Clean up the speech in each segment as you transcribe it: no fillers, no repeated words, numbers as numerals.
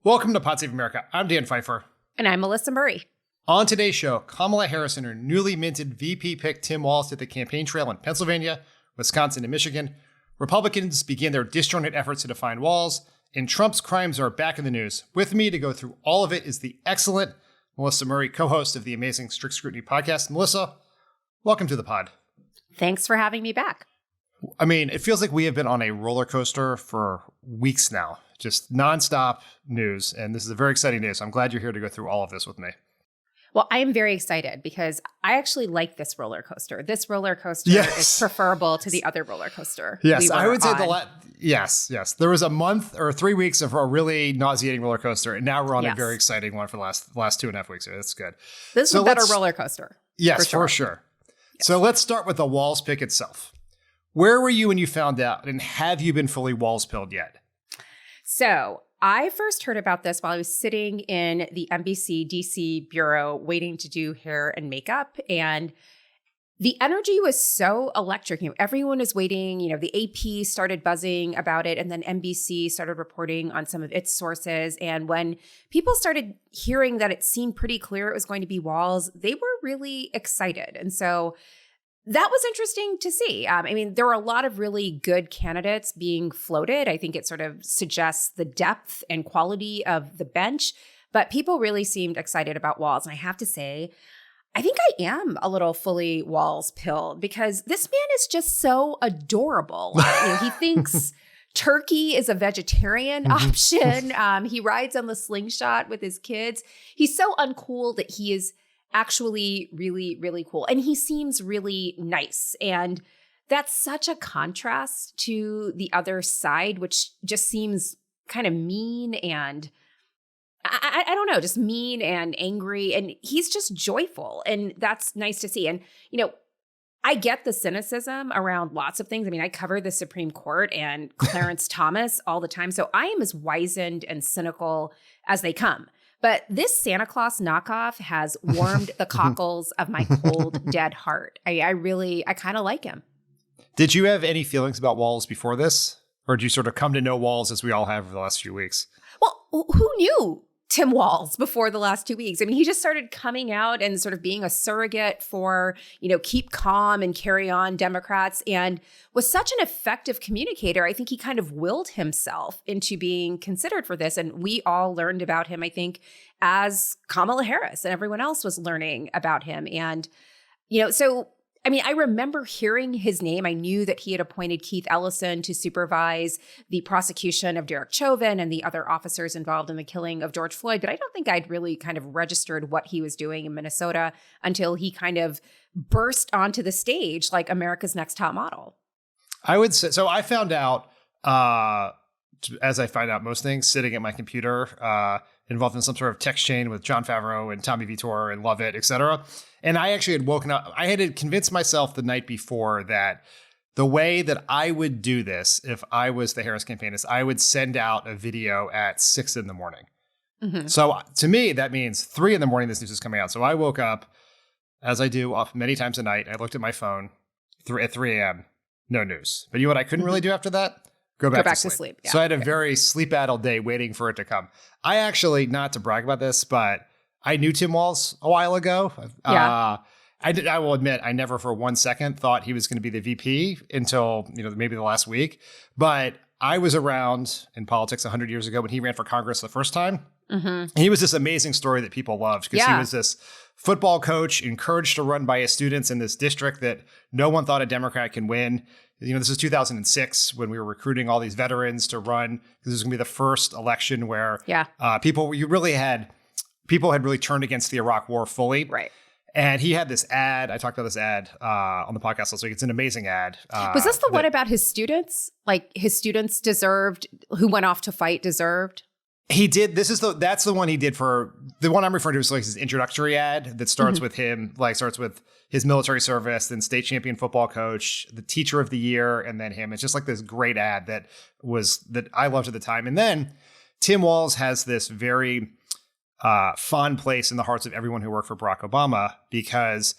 Welcome to Pod Save America. I'm Dan Pfeiffer. And I'm Melissa Murray. On today's show, Kamala Harris and her newly minted VP pick Tim Walz hit the campaign trail in Pennsylvania, Wisconsin, and Michigan. Republicans begin their disjointed efforts to define Walz, and Trump's crimes are back in the news. With me to go through all of it is the excellent Melissa Murray, co-host of the amazing Strict Scrutiny podcast. Melissa, welcome to the pod. Thanks for having me back. I mean, it feels like we have been on a roller coaster for weeks now, just nonstop news. And this is a very exciting day. So I'm glad you're here to go through all of this with me. Well, I am very excited because I actually like this roller coaster. This roller coaster is preferable to the other roller coaster. Yes, I would say yes. There was a month or 3 weeks of a really nauseating roller coaster. And now we're on a very exciting one for the last 2.5 weeks. That's good. This is a better roller coaster. Yes, for sure. Yes. So let's start with the Walz pick itself. Where were you when you found out, and have you been fully Walz-pilled yet? So I first heard about this while I was sitting in the NBC DC bureau waiting to do hair and makeup. And the energy was so electric. Everyone was waiting. The AP started buzzing about it. And then NBC started reporting on some of its sources. And when people started hearing that it seemed pretty clear it was going to be Walz, they were really excited. And so that was interesting to see. There were a lot of really good candidates being floated. I think it sort of suggests the depth and quality of the bench, but people really seemed excited about Walz. And I have to say, I think I am a little fully Walz-pilled because this man is just so adorable. He thinks turkey is a vegetarian option. He rides on the slingshot with his kids. He's so uncool that he is actually really, really cool. And he seems really nice. And that's such a contrast to the other side, which just seems kind of mean and I don't know, just mean and angry. And he's just joyful. And that's nice to see. And, I get the cynicism around lots of things. I cover the Supreme Court and Clarence Thomas all the time. So I am as wizened and cynical as they come. But this Santa Claus knockoff has warmed the cockles of my cold, dead heart. I kind of like him. Did you have any feelings about Walz before this? Or did you sort of come to know Walz as we all have over the last few weeks? Well, who knew Tim Walz before the last 2 weeks? He just started coming out and sort of being a surrogate for, keep calm and carry on Democrats, and was such an effective communicator. I think he kind of willed himself into being considered for this. And we all learned about him, I think, as Kamala Harris and everyone else was learning about him. And, I remember hearing his name. I knew that he had appointed Keith Ellison to supervise the prosecution of Derek Chauvin and the other officers involved in the killing of George Floyd. But I don't think I'd really kind of registered what he was doing in Minnesota until he kind of burst onto the stage like America's Next Top Model. I would say, so I found out, as I find out most things, sitting at my computer, involved in some sort of text chain with Jon Favreau and Tommy Vietor and Lovett, et cetera. And I actually had woken up. I had convinced myself the night before that the way that I would do this, if I was the Harris campaign, is I would send out a video at 6 a.m. Mm-hmm. So to me, that means 3 a.m. this news is coming out. So I woke up, as I do many times a night. I looked at my phone at 3 a.m. No news. But you know what I couldn't really do after that? Go back to sleep. Yeah. So I had a very sleep-addled day waiting for it to come. I actually, not to brag about this, but I knew Tim Walz a while ago. Yeah. I will admit, I never for 1 second thought he was going to be the VP until, maybe the last week. But I was around in politics 100 years ago when he ran for Congress the first time. Mm-hmm. He was this amazing story that people loved because he was this football coach encouraged to run by his students in this district that no one thought a Democrat can win. This is 2006 when we were recruiting all these veterans to run because this was going to be the first election where people had really turned against the Iraq War fully. Right. And he had this ad. I talked about this ad on the podcast last week. It's an amazing ad. Was this the one about his students? Like his students who went off to fight deserved? He did. That's the one he did for the one I'm referring to is like his introductory ad that starts with him, starts with his military service, then state champion football coach, the teacher of the year, and then him. It's just like this great ad that I loved at the time. And then Tim Walz has this very fond place in the hearts of everyone who worked for Barack Obama because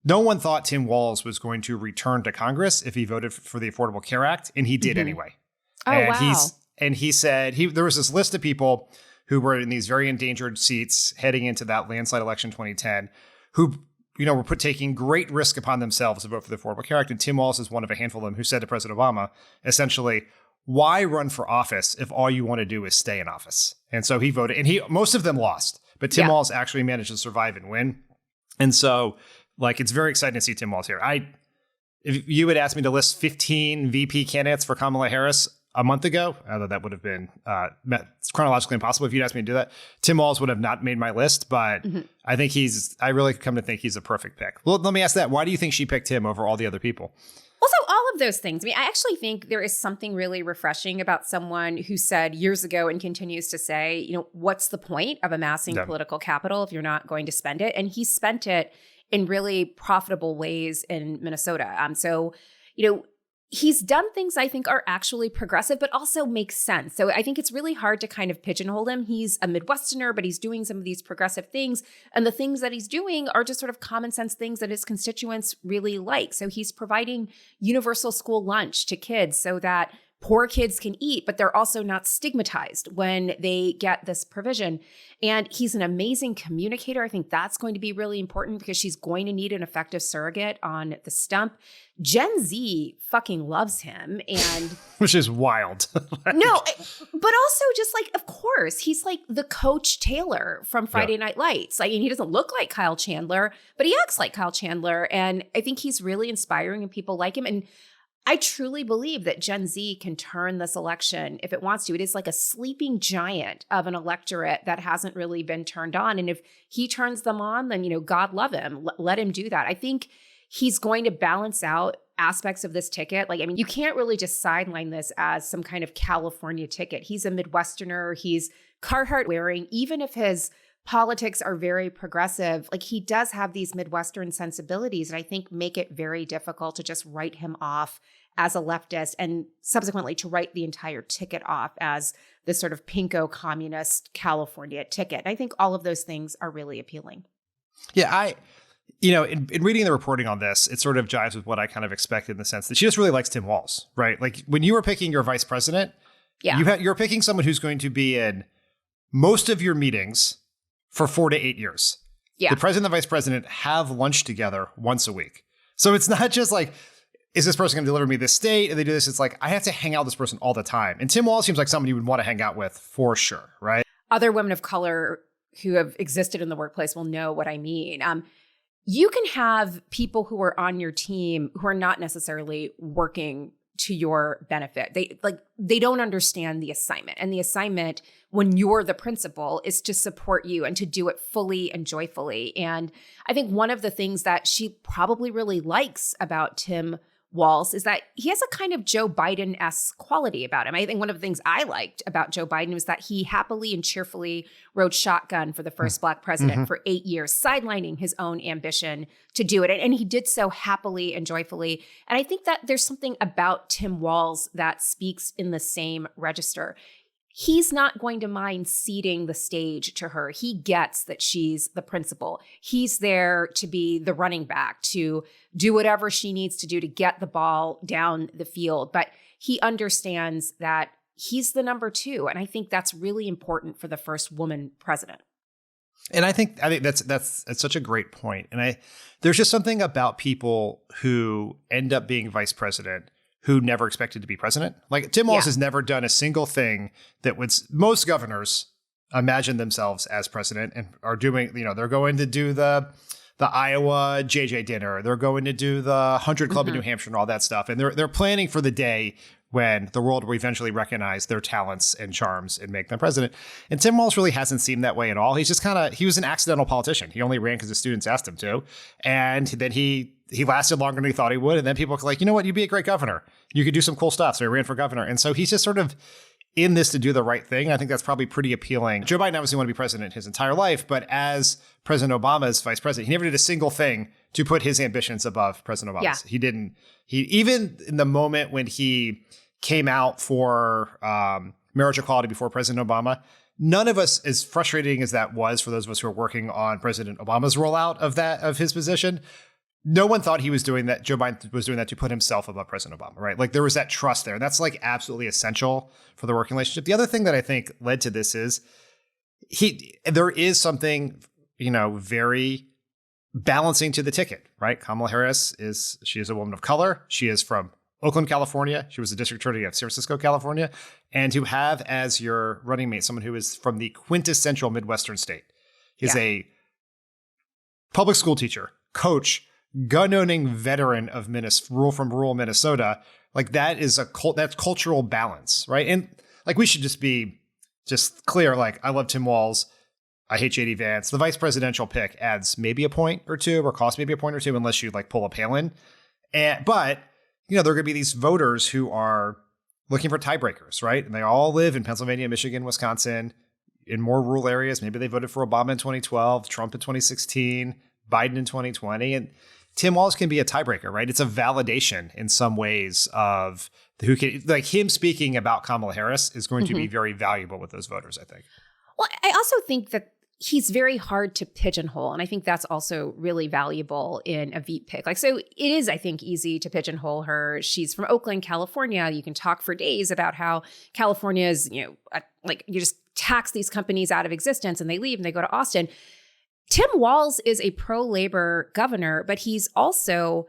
no one thought Tim Walz was going to return to Congress if he voted for the Affordable Care Act, and he did anyway. Oh, and wow. He said there was this list of people who were in these very endangered seats heading into that landslide election 2010, who were taking great risk upon themselves to vote for the Affordable Care Act. And Tim Walz is one of a handful of them who said to President Obama, essentially, why run for office if all you want to do is stay in office? And so he voted, and most of them lost, but Tim Walz actually managed to survive and win. And so, it's very exciting to see Tim Walz here. If you had asked me to list 15 VP candidates for Kamala Harris a month ago, although that would have been chronologically impossible if you'd asked me to do that, Tim Walz would have not made my list, but I think I really come to think he's a perfect pick. Well, let me ask that. Why do you think she picked him over all the other people? Also, all of those things. I actually think there is something really refreshing about someone who said years ago and continues to say, what's the point of amassing political capital if you're not going to spend it? And he spent it in really profitable ways in Minnesota. He's done things I think are actually progressive, but also make sense. So I think it's really hard to kind of pigeonhole him. He's a Midwesterner, but he's doing some of these progressive things. And the things that he's doing are just sort of common sense things that his constituents really like. So he's providing universal school lunch to kids so that poor kids can eat, but they're also not stigmatized when they get this provision. And he's an amazing communicator. I think that's going to be really important because she's going to need an effective surrogate on the stump. Gen Z fucking loves him. And which is wild. No, but also just of course, he's like the Coach Taylor from Friday Night Lights. And he doesn't look like Kyle Chandler, but he acts like Kyle Chandler. And I think he's really inspiring and people like him. And I truly believe that Gen Z can turn this election if it wants to. It is like a sleeping giant of an electorate that hasn't really been turned on. And if he turns them on, then, God love him. Let him do that. I think he's going to balance out aspects of this ticket. You can't really just sideline this as some kind of California ticket. He's a Midwesterner. He's Carhartt wearing, even if his politics are very progressive, he does have these Midwestern sensibilities that I think make it very difficult to just write him off as a leftist and subsequently to write the entire ticket off as this sort of pinko communist California ticket. I think all of those things are really appealing. Yeah, in reading the reporting on this, it sort of jives with what I kind of expected in the sense that she just really likes Tim Walz, right? When you were picking your vice president, you're picking someone who's going to be in most of your meetings for 4 to 8 years. Yeah. The president and the vice president have lunch together once a week. So it's not just is this person going to deliver me this state? And they do this. It's I have to hang out with this person all the time. And Tim Walz seems like someone you would want to hang out with for sure, right? Other women of color who have existed in the workplace will know what I mean. You can have people who are on your team who are not necessarily working to your benefit. They don't understand the assignment. And the assignment, when you're the principal, is to support you and to do it fully and joyfully. And I think one of the things that she probably really likes about Tim Walz is that he has a kind of Joe Biden-esque quality about him. I think one of the things I liked about Joe Biden was that he happily and cheerfully rode shotgun for the first Black president for 8 years, sidelining his own ambition to do it. And he did so happily and joyfully. And I think that there's something about Tim Walz that speaks in the same register. He's not going to mind ceding the stage to her. He gets that she's the principal. He's there to be the running back, to do whatever she needs to do to get the ball down the field. But he understands that he's the number two. And I think that's really important for the first woman president. And I think that's such a great point. And there's just something about people who end up being vice president who never expected to be president. Tim Walz has never done a single thing that most governors imagine themselves as president and are doing. They're going to do the Iowa JJ dinner. They're going to do the 100 Club in New Hampshire and all that stuff. And they're planning for the day when the world will eventually recognize their talents and charms and make them president. And Tim Walz really hasn't seemed that way at all. He's just he was an accidental politician. He only ran because the students asked him to. And then he lasted longer than he thought he would. And then people were like, you know what? You'd be a great governor. You could do some cool stuff. So he ran for governor. And so he's just sort of in this to do the right thing. I think that's probably pretty appealing. Joe Biden obviously wanted to be president his entire life, but as President Obama's vice president, he never did a single thing to put his ambitions above President Obama's. Yeah. Even in the moment when he came out for marriage equality before President Obama, none of us, as frustrating as that was for those of us who are working on President Obama's rollout of his position, no one thought he was doing that. Joe Biden was doing that to put himself above President Obama, right? There was that trust there. And that's absolutely essential for the working relationship. The other thing that I think led to this is there is something, very balancing to the ticket, right? Kamala Harris she is a woman of color. She is from Oakland, California. She was the district attorney of San Francisco, California. And to have as your running mate someone who is from the quintessential Midwestern state, is a public school teacher, coach, gun-owning veteran of rural Minnesota. Like that is that's cultural balance, right? And like we should just be clear. Like I love Tim Walz. I hate JD Vance. The vice presidential pick adds maybe a point or two, or costs maybe a point or two, unless you like pull a Palin. But there are going to be these voters who are looking for tiebreakers, right? And they all live in Pennsylvania, Michigan, Wisconsin, in more rural areas. Maybe they voted for Obama in 2012, Trump in 2016, Biden in 2020. And Tim Walz can be a tiebreaker, right? It's a validation in some ways of him speaking about Kamala Harris is going to be very valuable with those voters, I think. Well, I also think that he's very hard to pigeonhole. And I think that's also really valuable in a Veep pick. Like, so it is, I think, easy to pigeonhole her. She's from Oakland, California. You can talk for days about how California is, you just tax these companies out of existence and they leave and they go to Austin. Tim Walz is a pro-labor governor, but he's also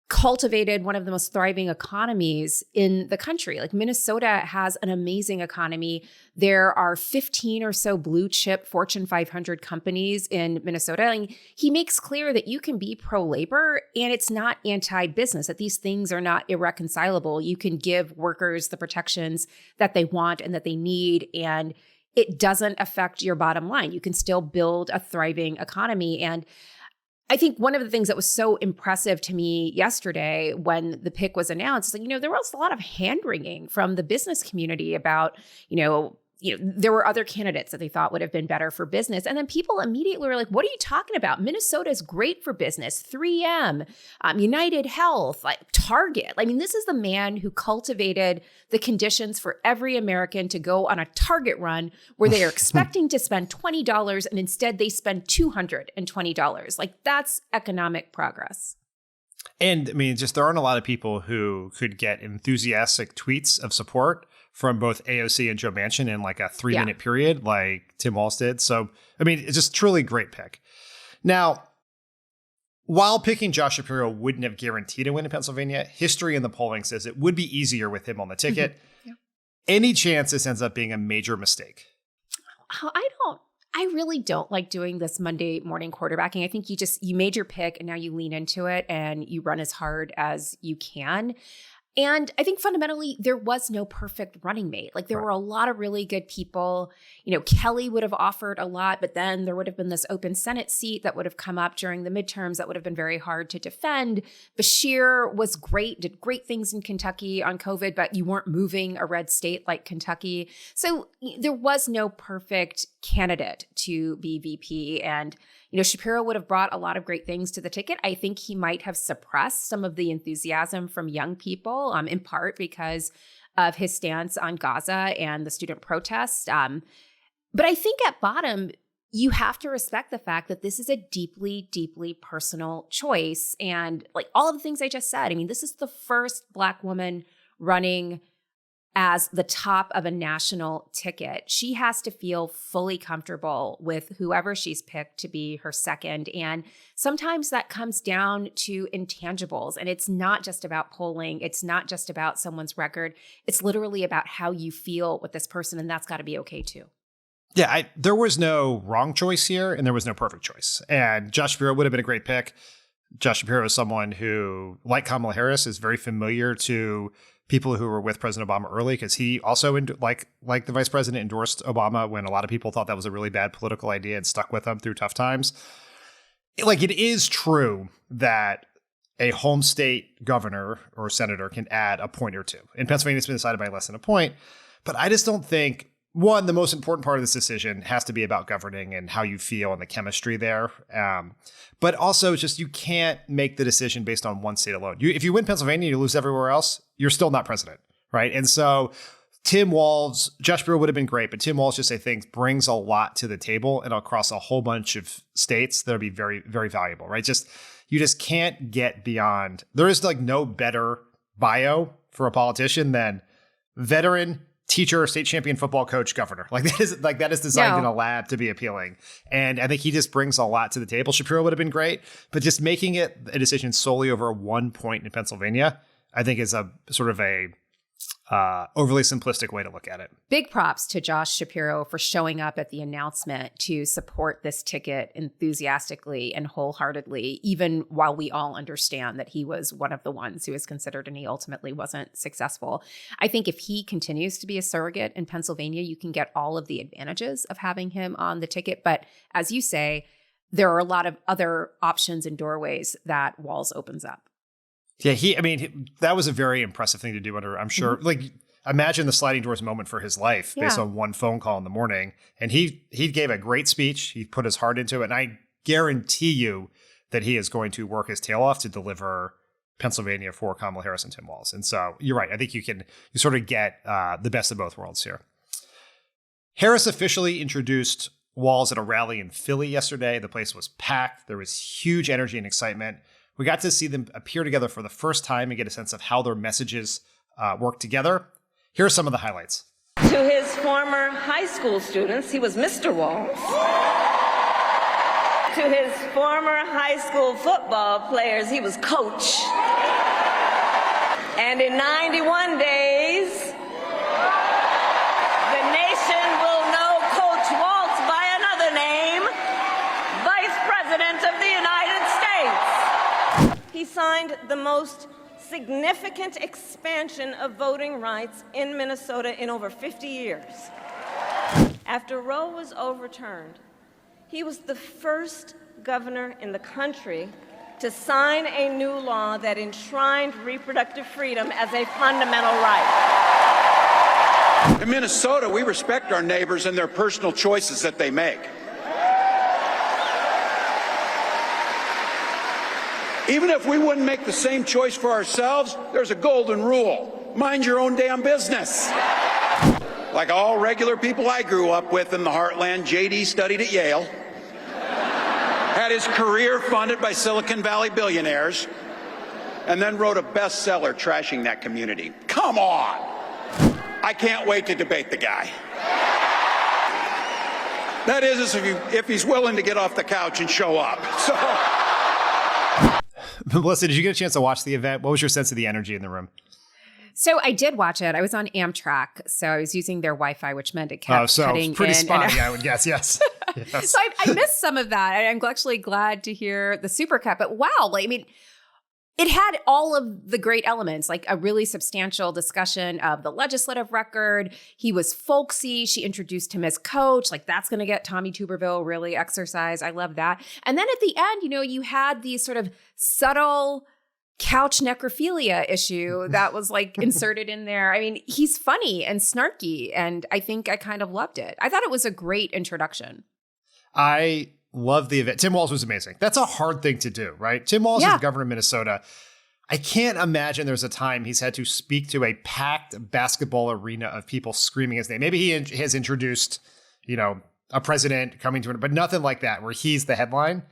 cultivated one of the most thriving economies in the country. Like Minnesota has an amazing economy. There are 15 or so blue chip Fortune 500 companies in Minnesota. And he makes clear that you can be pro-labor and it's not anti-business, that these things are not irreconcilable. You can give workers the protections that they want and that they need, and it doesn't affect your bottom line. You can still build a thriving economy. And I think one of the things that was so impressive to me yesterday when the pick was announced is there was a lot of hand-wringing from the business community about, there were other candidates that they thought would have been better for business. And then people immediately were like, what are you talking about? Minnesota is great for business. 3M, United Health, like Target. I mean, this is the man who cultivated the conditions for every American to go on a Target run where they are expecting to spend $20 and instead they spend $220. Like that's economic progress. And I mean, there aren't a lot of people who could get enthusiastic tweets of support from both AOC and Joe Manchin in like a 3-minute period like Tim Walz did. So, I mean, it's just truly great pick. Now, while picking Josh Shapiro wouldn't have guaranteed a win in Pennsylvania, history in the polling says it would be easier with him on the ticket. Any chance this ends up being a major mistake? I really don't like doing this Monday morning quarterbacking. I think you made your pick and now you lean into it and you run as hard as you can. And I think fundamentally, there was no perfect running mate. Like there were a lot of really good people. Kelly would have offered a lot, but then there would have been this open Senate seat that would have come up during the midterms that would have been very hard to defend. Beshear was great, did great things in Kentucky on COVID, but you weren't moving a red state like Kentucky. So there was no perfect candidate to be VP. And Shapiro would have brought a lot of great things to the ticket. I think he might have suppressed some of the enthusiasm from young people, in part because of his stance on Gaza and the student protests. But I think at bottom, you have to respect the fact that this is a deeply, deeply personal choice. And like all of the things I just said, I mean, this is the first Black woman running as the top of a national ticket. She has to feel fully comfortable with whoever she's picked to be her second. And sometimes that comes down to intangibles. And it's not just about polling. It's not just about someone's record. It's literally about how you feel with this person. And that's got to be okay too. Yeah, there was no wrong choice here and there was no perfect choice. And Josh Shapiro would have been a great pick. Josh Shapiro is someone who, like Kamala Harris, is very familiar to people who were with President Obama early, because he also, like the vice president, endorsed Obama when a lot of people thought that was a really bad political idea and stuck with him through tough times. Like, it is true that a home state governor or senator can add a point or two. In Pennsylvania, it's been decided by less than a point. But I just don't think, one, the most important part of this decision has to be about governing and how you feel and the chemistry there. But also, it's just you can't make the decision based on one state alone. If you win Pennsylvania, you lose everywhere else, you're still not president, right? And so Tim Walz, Josh Brewer would have been great, but Tim Walz just, I think, brings a lot to the table and across a whole bunch of states that'll be very, very valuable, right? You just can't get beyond. There is like no better bio for a politician than veteran, teacher, state champion football coach, governor. Like that is designed in a lab to be appealing. And I think he just brings a lot to the table. Shapiro would have been great, but just making it a decision solely over 1 point in Pennsylvania, I think is a sort of a overly simplistic way to look at it. Big props to Josh Shapiro for showing up at the announcement to support this ticket enthusiastically and wholeheartedly, even while we all understand that he was one of the ones who was considered and he ultimately wasn't successful. I think if he continues to be a surrogate in Pennsylvania, you can get all of the advantages of having him on the ticket. But as you say, there are a lot of other options and doorways that Walz opens up. Yeah, that was a very impressive thing to do under, I'm sure, like, imagine the sliding doors moment for his life based on one phone call in the morning. And he gave a great speech. He put his heart into it. And I guarantee you that he is going to work his tail off to deliver Pennsylvania for Kamala Harris and Tim Walz. And so you're right. I think you sort of get the best of both worlds here. Harris officially introduced Walz at a rally in Philly yesterday. The place was packed. There was huge energy and excitement. We got to see them appear together for the first time and get a sense of how their messages work together. Here are some of the highlights. To his former high school students, he was Mr. Walz. To his former high school football players, he was coach. And in 91 days, the nation will know Coach Walz by another name, Vice President of the United States. He signed the most significant expansion of voting rights in Minnesota in over 50 years. After Roe was overturned, he was the first governor in the country to sign a new law that enshrined reproductive freedom as a fundamental right. In Minnesota, we respect our neighbors and their personal choices that they make. Even if we wouldn't make the same choice for ourselves, there's a golden rule. Mind your own damn business. Like all regular people I grew up with in the heartland, JD studied at Yale, had his career funded by Silicon Valley billionaires, and then wrote a bestseller trashing that community. Come on! I can't wait to debate the guy. That is, if he's willing to get off the couch and show up. So. Melissa, did you get a chance to watch the event? What was your sense of the energy in the room? So I did watch it. I was on Amtrak, so I was using their Wi-Fi, which meant it kept cutting pretty in. spotty, I would guess. Yes. Yes. So I missed some of that. I'm actually glad to hear the supercut. But wow, it had all of the great elements, like a really substantial discussion of the legislative record. He was folksy. She introduced him as coach. Like, that's going to get Tommy Tuberville really exercise. I love that. And then at the end, you had these sort of subtle couch necrophilia issue that was inserted in there. I mean, he's funny and snarky, and I think I kind of loved it. I thought it was a great introduction. I love the event. Tim Walz was amazing. That's a hard thing to do, right? Tim Walz is the governor of Minnesota. I can't imagine there's a time he's had to speak to a packed basketball arena of people screaming his name. Maybe he has introduced, a president coming to it, but nothing like that where he's the headline.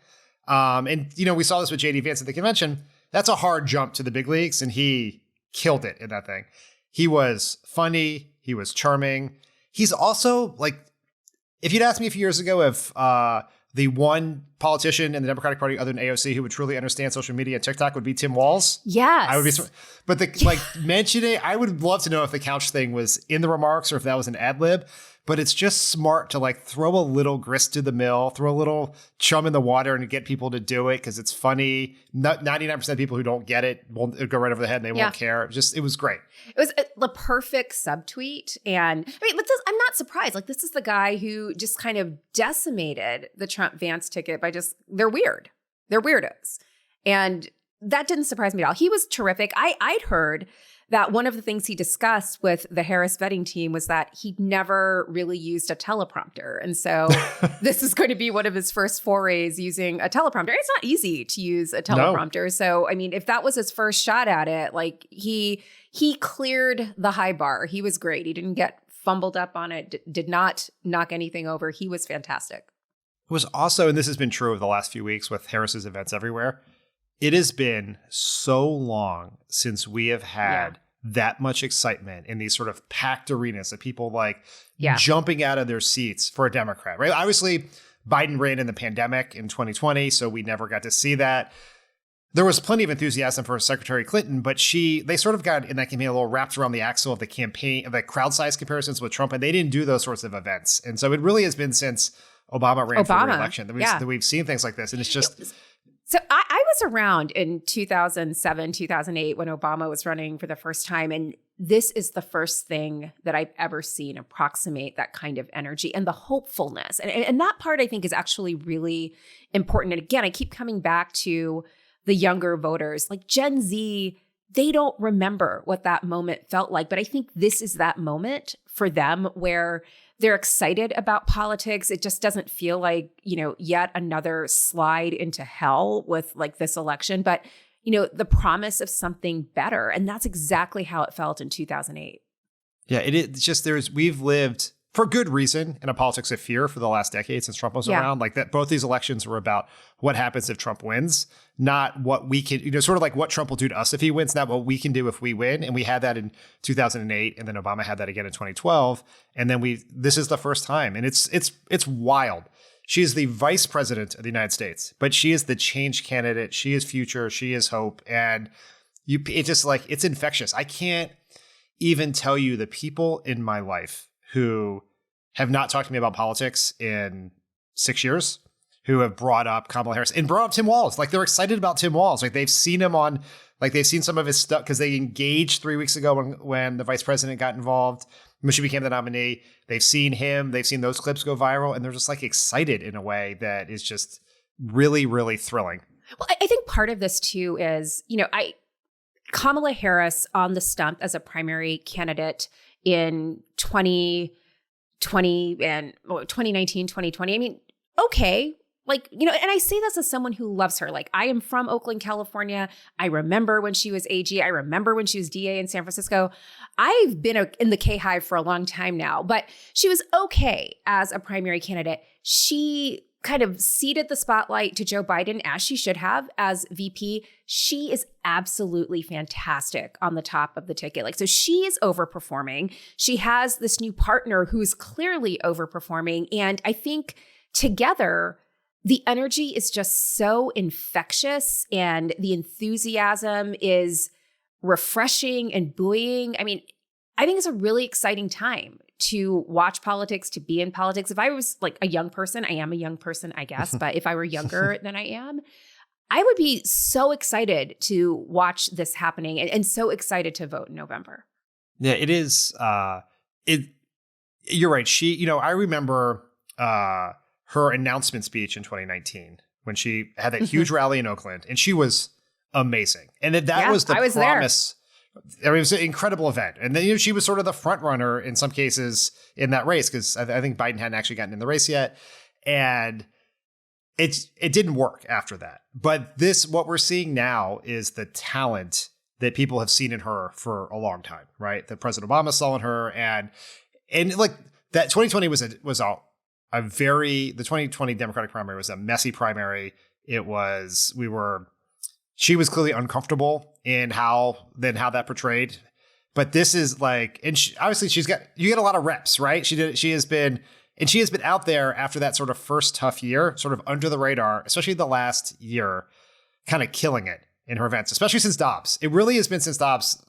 And we saw this with JD Vance at the convention. That's a hard jump to the big leagues, and he killed it in that thing. He was funny. He was charming. He's also if you'd asked me a few years ago if the one politician in the Democratic Party other than AOC who would truly understand social media and TikTok would be Tim Walz. Yes. I would be, but mentioning, I would love to know if the couch thing was in the remarks or if that was an ad lib. But it's just smart to throw a little grist to the mill, throw a little chum in the water and get people to do it because it's funny. 99% of people who don't get it will go right over the head and they won't care. It was great. It was the perfect subtweet. And I'm not surprised. This is the guy who just kind of decimated the Trump Vance ticket by they're weird. They're weirdos. And that didn't surprise me at all. He was terrific. I'd heard that one of the things he discussed with the Harris vetting team was that he'd never really used a teleprompter. And so this is going to be one of his first forays using a teleprompter. It's not easy to use a teleprompter. No. So, if that was his first shot at it, he cleared the high bar. He was great. He didn't get fumbled up on it, did not knock anything over. He was fantastic. It was also, and this has been true of the last few weeks with Harris's events everywhere, it has been so long since we have had that much excitement in these sort of packed arenas of people like jumping out of their seats for a Democrat, right? Obviously, Biden ran in the pandemic in 2020, so we never got to see that. There was plenty of enthusiasm for Secretary Clinton, but they sort of got in that campaign a little wrapped around the axle of the campaign, of the crowd size comparisons with Trump, and they didn't do those sorts of events. And so it really has been since Obama ran for re-election that we've seen things like this. And it's just... So I was around in 2007, 2008 when Obama was running for the first time. And this is the first thing that I've ever seen approximate that kind of energy and the hopefulness. And that part I think is actually really important. And again, I keep coming back to the younger voters, like Gen Z, they don't remember what that moment felt like. But I think this is that moment for them where they're excited about politics. It just doesn't feel like, yet another slide into hell with like this election, but, the promise of something better. And that's exactly how it felt in 2008. Yeah, it's just we've lived for good reason in a politics of fear for the last decade since Trump was around. Like that, both these elections were about what happens if Trump wins, not what we can, sort of like what Trump will do to us if he wins, not what we can do if we win. And we had that in 2008, and then Obama had that again in 2012. And then this is the first time, and it's wild. She is the vice president of the United States, but she is the change candidate. She is future. She is hope. And it's just like, it's infectious. I can't even tell you the people in my life who have not talked to me about politics in 6 years, who have brought up Kamala Harris and brought up Tim Walz. Like, they're excited about Tim Walz. Like, they've seen him they've seen some of his stuff because they engaged 3 weeks ago when the vice president got involved, when she became the nominee. They've seen him. They've seen those clips go viral, and they're just like excited in a way that is just really, really thrilling. Well, I think part of this too is, Kamala Harris on the stump as a primary candidate in 2020 and 2019, 2020. I mean, okay. Like, and I say this as someone who loves her. Like, I am from Oakland, California. I remember when she was AG. I remember when she was DA in San Francisco. I've been in the K-Hive for a long time now, but she was okay as a primary candidate. She kind of ceded the spotlight to Joe Biden, as she should have, as VP. She is absolutely fantastic on the top of the ticket. Like, so she is overperforming. She has this new partner who's clearly overperforming. And I think together, the energy is just so infectious and the enthusiasm is refreshing and buoying. I mean, I think it's a really exciting time to watch politics, to be in politics. If I was like a young person, I am a young person, I guess, but if I were younger than I am, I would be so excited to watch this happening and so excited to vote in November. Yeah, it is. You're right. She, I remember her announcement speech in 2019 when she had that huge rally in Oakland, and she was amazing. And that was the promise. There. I mean, it was an incredible event. And then, she was sort of the front runner in some cases in that race, because I think Biden hadn't actually gotten in the race yet. And it didn't work after that. But what we're seeing now is the talent that people have seen in her for a long time, right? That President Obama saw in her. And like that 2020 was a very, the 2020 Democratic primary was a messy primary. She was clearly uncomfortable in how that portrayed. But this is like, and obviously you get a lot of reps, right? She has been out there after that sort of first tough year, sort of under the radar, especially the last year, kind of killing it in her events, especially since Dobbs. It really has been since Dobbs.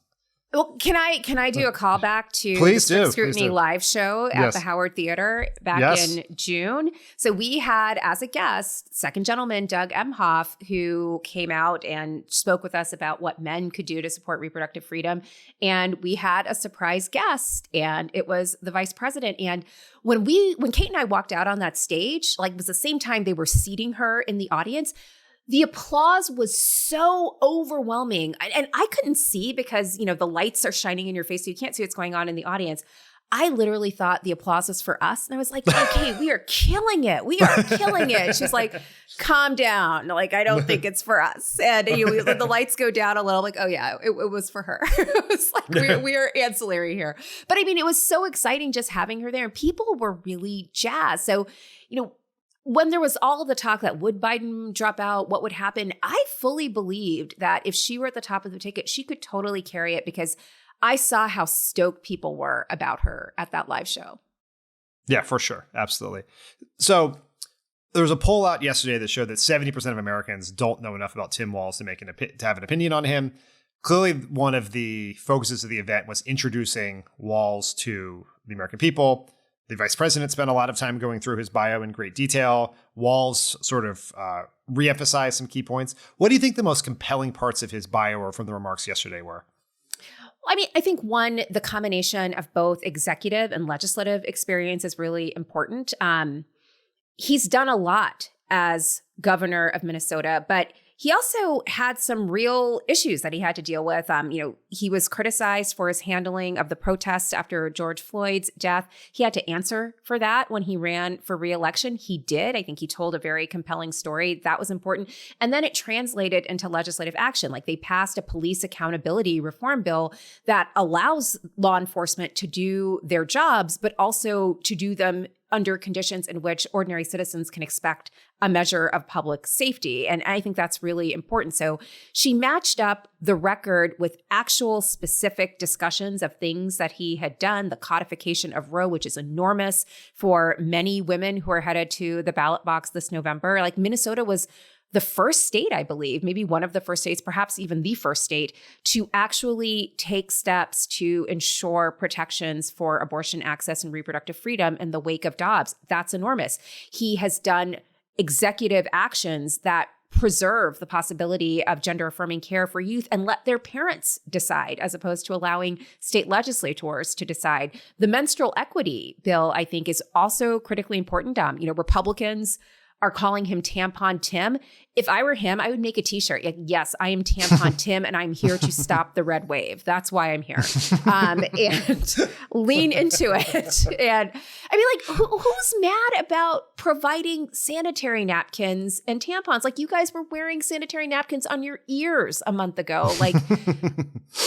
Well, can I do a callback to the Scrutiny live show at the Howard Theater back in June? So we had as a guest, second gentleman Doug Emhoff, who came out and spoke with us about what men could do to support reproductive freedom. And we had a surprise guest, and it was the vice president. And when Kate and I walked out on that stage, like it was the same time they were seating her in the audience, the applause was so overwhelming. And I couldn't see because, the lights are shining in your face, so you can't see what's going on in the audience. I literally thought the applause was for us. And I was like, okay, we are killing it. We are killing it. She's like, calm down. Like, I don't think it's for us. And we let the lights go down a little, like, oh yeah, it was for her. It was like, we are ancillary here. But I mean, it was so exciting just having her there. And people were really jazzed. So, when there was all of the talk that would Biden drop out, what would happen, I fully believed that if she were at the top of the ticket, she could totally carry it, because I saw how stoked people were about her at that live show. Yeah, for sure. Absolutely. So there was a poll out yesterday that showed that 70% of Americans don't know enough about Tim Walz to have an opinion on him. Clearly, one of the focuses of the event was introducing Walz to the American people. The vice president spent a lot of time going through his bio in great detail. Walz sort of reemphasized some key points. What do you think the most compelling parts of his bio or from the remarks yesterday were? I mean, I think one, the combination of both executive and legislative experience is really important. He's done a lot as governor of Minnesota, but he also had some real issues that he had to deal with. He was criticized for his handling of the protests after George Floyd's death. He had to answer for that when he ran for re-election. He did. I think he told a very compelling story. That was important. And then it translated into legislative action. Like they passed a police accountability reform bill that allows law enforcement to do their jobs, but also to do them under conditions in which ordinary citizens can expect a measure of public safety. And I think that's really important. So she matched up the record with actual specific discussions of things that he had done, the codification of Roe, which is enormous for many women who are headed to the ballot box this November. Like Minnesota was the first state, I believe, maybe one of the first states, perhaps even the first state, to actually take steps to ensure protections for abortion access and reproductive freedom in the wake of Dobbs. That's enormous. He has done executive actions that preserve the possibility of gender-affirming care for youth and let their parents decide, as opposed to allowing state legislators to decide. The menstrual equity bill, I think, is also critically important. Republicans are calling him Tampon Tim. If I were him, I would make a t-shirt. Like, yes, I am Tampon Tim and I'm here to stop the red wave. That's why I'm here. And lean into it. And I mean, like, who's mad about providing sanitary napkins and tampons? Like, you guys were wearing sanitary napkins on your ears a month ago. Like,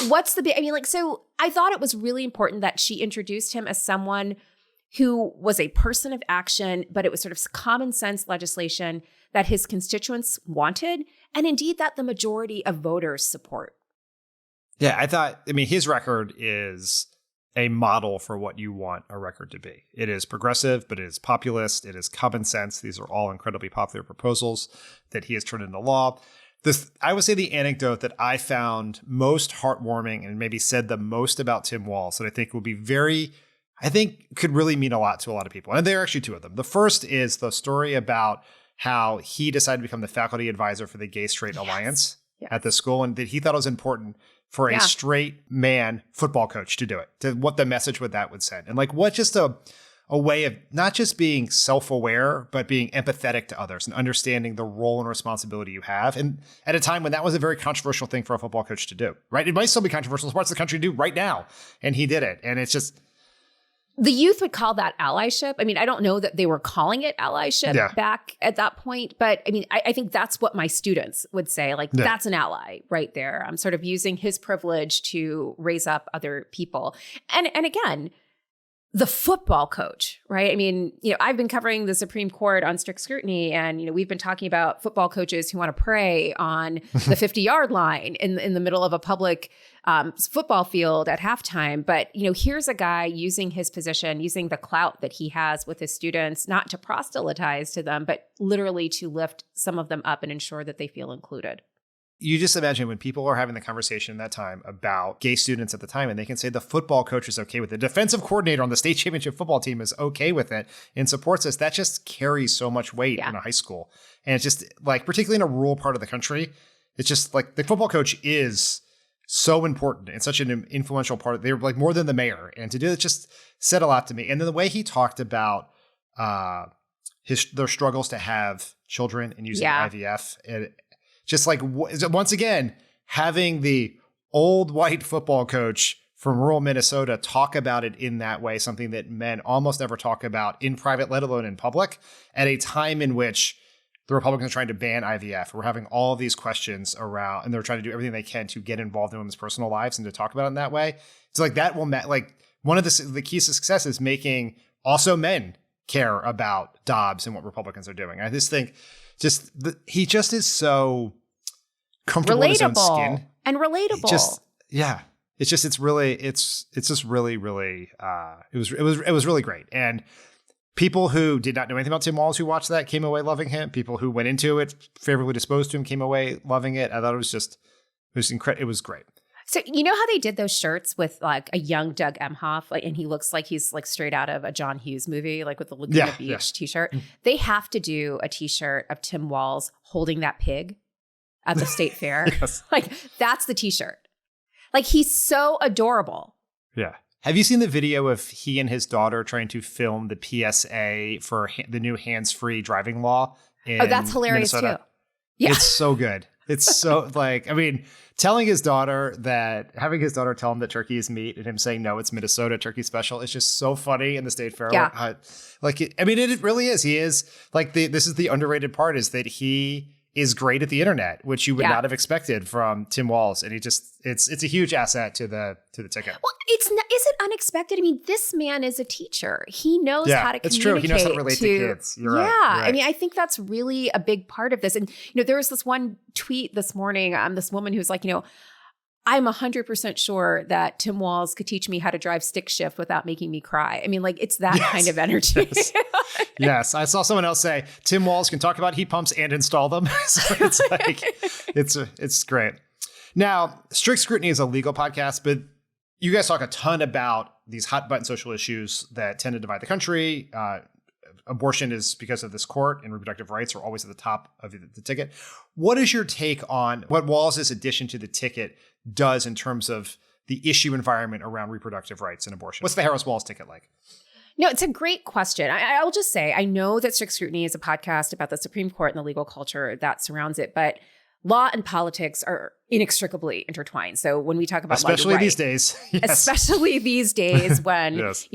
what's the big, I mean, like, so I thought it was really important that she introduced him as someone who was a person of action, but it was sort of common sense legislation that his constituents wanted, and indeed that the majority of voters support. Yeah, his record is a model for what you want a record to be. It is progressive, but it is populist. It is common sense. These are all incredibly popular proposals that he has turned into law. I would say the anecdote that I found most heartwarming and maybe said the most about Tim Walz that I think could really mean a lot to a lot of people. And there are actually two of them. The first is the story about how he decided to become the faculty advisor for the Gay Straight Alliance at the school, and that he thought it was important for a straight man football coach to do it, to what the message that would send. And like what just a way of not just being self-aware, but being empathetic to others and understanding the role and responsibility you have. And at a time when that was a very controversial thing for a football coach to do, right? It might still be controversial in parts of the country to do right now. And he did it. And it's just, the youth would call that allyship. I mean, I don't know that they were calling it allyship back at that point, but I mean, I think that's what my students would say. Like, that's an ally right there. I'm sort of using his privilege to raise up other people. And again, the football coach, right? I mean, I've been covering the Supreme Court on strict scrutiny, and, we've been talking about football coaches who want to pray on the 50-yard line in the middle of a public football field at halftime. But, here's a guy using his position, using the clout that he has with his students, not to proselytize to them, but literally to lift some of them up and ensure that they feel included. You just imagine when people are having the conversation in that time about gay students at the time, and they can say the football coach is okay with it. The defensive coordinator on the state championship football team is okay with it and supports us. That just carries so much weight in a high school. And it's just like, particularly in a rural part of the country, it's just like the football coach is so important and such an influential part. They're like more than the mayor. And to do it just said a lot to me. And then the way he talked about their struggles to have children and using IVF, and just like, once again, having the old white football coach from rural Minnesota talk about it in that way, something that men almost never talk about in private, let alone in public, at a time in which the Republicans are trying to ban IVF. We're having all of these questions around, and they're trying to do everything they can to get involved in women's personal lives and to talk about it in that way. So like that will, like one of the keys to success is making also men care about Dobbs and what Republicans are doing. I just think he just is so comfortable in his own skin. And relatable. it's just it's just really it was really great. And people who did not know anything about Tim Walz who watched that came away loving him. People who went into it favorably disposed to him came away loving it. I thought it was incredible. It was great. So you know how they did those shirts with like a young Doug Emhoff, like, and he looks like he's like straight out of a John Hughes movie, like with the Laguna Beach t-shirt. They have to do a t-shirt of Tim Walz holding that pig at the state fair. Yes. Like that's the t-shirt. Like he's so adorable. Yeah. Have you seen the video of he and his daughter trying to film the PSA for the new hands-free driving law in that's hilarious Minnesota? Too. Yeah. It's so good. It's so like, I mean, having his daughter tell him that turkey is meat and him saying, no, it's Minnesota turkey special. It's just so funny in the state fair. Yeah. It really is. He is like this is the underrated part is that he is great at the internet, which you would not have expected from Tim Walz. And it's a huge asset to the ticket. Well, is it unexpected? I mean, this man is a teacher. He knows how to communicate. It's true. He knows how to relate to kids. You're right. I mean, I think that's really a big part of this. And, there was this one tweet this morning, this woman who's like, I'm 100% sure that Tim Walz could teach me how to drive stick shift without making me cry. I mean, like it's that kind of energy. Yes. I saw someone else say Tim Walz can talk about heat pumps and install them. So it's like, it's great. Now, Strict Scrutiny is a legal podcast, but you guys talk a ton about these hot button social issues that tend to divide the country. Abortion is because of this court, and reproductive rights are always at the top of the ticket. What is your take on what Walz's addition to the ticket does in terms of the issue environment around reproductive rights and abortion? What's the Harris-Walz ticket like? No, it's a great question. I'll just say, I know that Strict Scrutiny is a podcast about the Supreme Court and the legal culture that surrounds it, but law and politics are inextricably intertwined. So when we talk about especially these days, especially these days when, yes.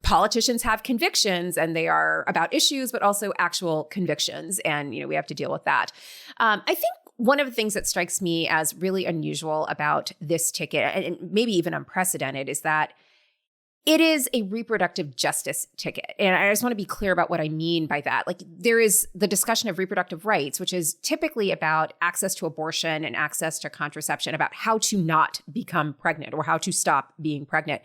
Politicians have convictions and they are about issues, but also actual convictions. And, we have to deal with that. I think one of the things that strikes me as really unusual about this ticket, and maybe even unprecedented, is that it is a reproductive justice ticket. And I just want to be clear about what I mean by that. Like there is the discussion of reproductive rights, which is typically about access to abortion and access to contraception, about how to not become pregnant or how to stop being pregnant.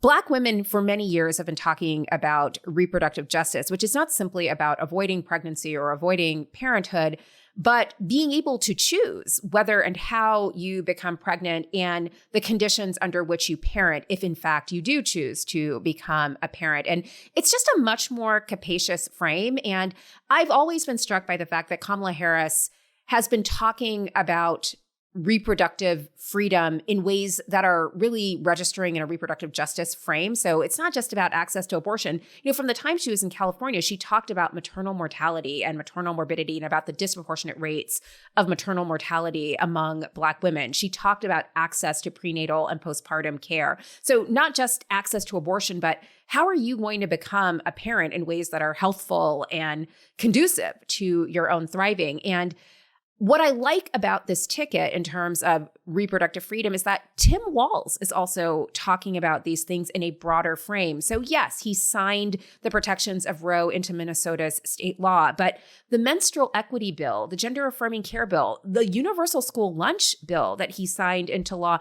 Black women for many years have been talking about reproductive justice, which is not simply about avoiding pregnancy or avoiding parenthood, but being able to choose whether and how you become pregnant and the conditions under which you parent, if in fact you do choose to become a parent. And it's just a much more capacious frame. And I've always been struck by the fact that Kamala Harris has been talking about reproductive freedom in ways that are really registering in a reproductive justice frame. So it's not just about access to abortion. From the time she was in California, she talked about maternal mortality and maternal morbidity and about the disproportionate rates of maternal mortality among Black women. She talked about access to prenatal and postpartum care. So not just access to abortion, but how are you going to become a parent in ways that are healthful and conducive to your own thriving? And what I like about this ticket in terms of reproductive freedom is that Tim Walz is also talking about these things in a broader frame. So yes, he signed the protections of Roe into Minnesota's state law, but the menstrual equity bill, the gender affirming care bill, the universal school lunch bill that he signed into law,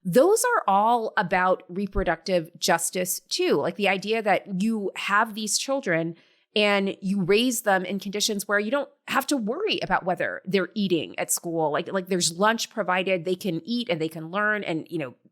those are all about reproductive justice too. Like the idea that you have these children and you raise them in conditions where you don't have to worry about whether they're eating at school. Like there's lunch provided, they can eat and they can learn. And,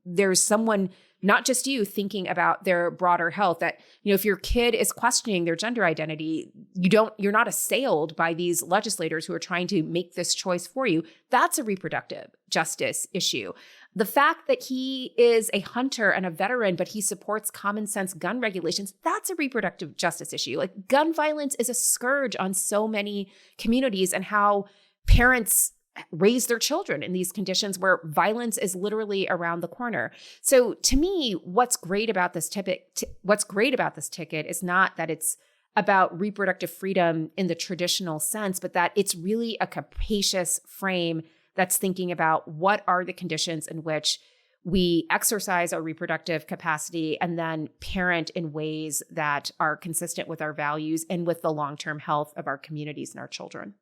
there's someone, not just you, thinking about their broader health, that, if your kid is questioning their gender identity, you're not assailed by these legislators who are trying to make this choice for you. That's a reproductive justice issue. The fact that he is a hunter and a veteran, but he supports common sense gun regulations, that's a reproductive justice issue. Like gun violence is a scourge on so many communities, and how parents raise their children in these conditions where violence is literally around the corner. So to me, what's great about this ticket is not that it's about reproductive freedom in the traditional sense, but that it's really a capacious frame that's thinking about what are the conditions in which we exercise our reproductive capacity and then parent in ways that are consistent with our values and with the long-term health of our communities and our children.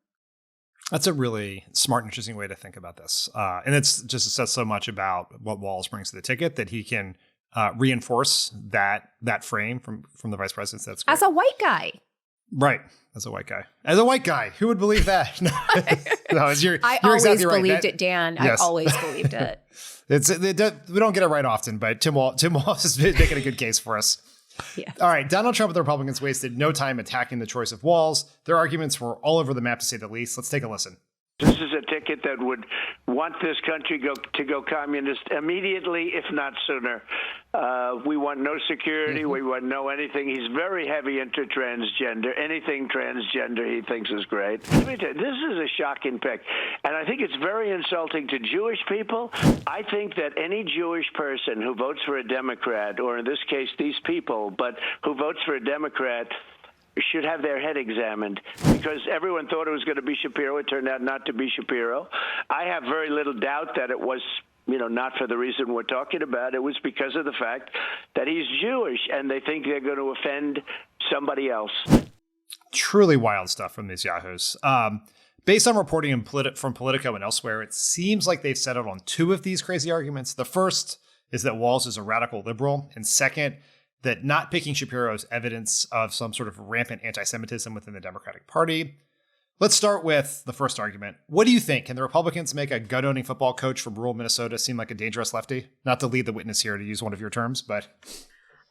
That's a really smart and interesting way to think about this. And it's just says so much about what Walz brings to the ticket that he can reinforce that frame from the vice president. That's great. As a white guy. Right. As a white guy. As a white guy. Who would believe that? No, you're always exactly right. believed it, Dan. Yes. I always believed it. We don't get it right often, but Tim Walz is making a good case for us. Yeah. All right. Donald Trump and the Republicans wasted no time attacking the choice of Walz. Their arguments were all over the map, to say the least. Let's take a listen. This is a ticket that would want this country to go communist immediately, if not sooner. We want no security. We want no anything. He's very heavy into transgender. Anything transgender he thinks is great. Let me tell you, this is a shocking pick. And I think it's very insulting to Jewish people. I think that any Jewish person who votes for a Democrat, or in this case, these people, but who votes for a Democrat, should have their head examined, because everyone thought it was going to be Shapiro. It turned out not to be Shapiro. I have very little doubt that it was, not for the reason we're talking about. It was because of the fact that he's Jewish and they think they're going to offend somebody else. Truly wild stuff from these yahoos. Based on reporting from Politico and elsewhere, it seems like they've settled on two of these crazy arguments. The first is that Walz is a radical liberal, and second, that not picking Shapiro is evidence of some sort of rampant anti-Semitism within the Democratic Party. Let's start with the first argument. What do you think? Can the Republicans make a gun-owning football coach from rural Minnesota seem like a dangerous lefty? Not to lead the witness here, to use one of your terms, but...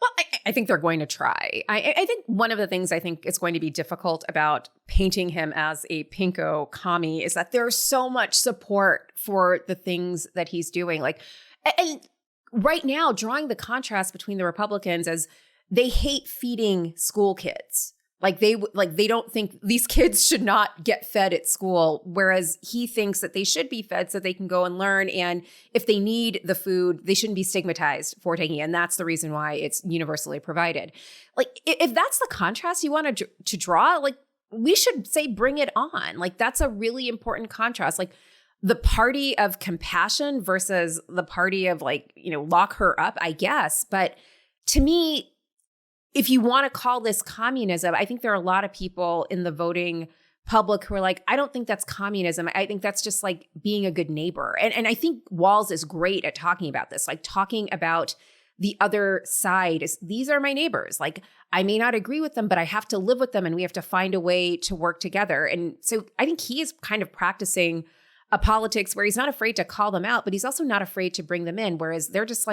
Well, I think they're going to try. I think one of the things I think is going to be difficult about painting him as a pinko commie is that there's so much support for the things that he's doing. And right now, drawing the contrast between the Republicans as they hate feeding school kids. They don't think these kids should not get fed at school, whereas he thinks that they should be fed so they can go and learn. And if they need the food, they shouldn't be stigmatized for taking it. And that's the reason why it's universally provided. If that's the contrast you want to draw, we should say bring it on. That's a really important contrast. The party of compassion versus the party of lock her up, I guess. But to me, if you want to call this communism, I think there are a lot of people in the voting public who are like, I don't think that's communism. I think that's just being a good neighbor. And I think Walz is great at talking about this, talking about the other side. These are my neighbors. I may not agree with them, but I have to live with them and we have to find a way to work together. And so I think he is kind of practicing a politics where he's not afraid to call them out, but he's also not afraid to bring them in. Whereas they're just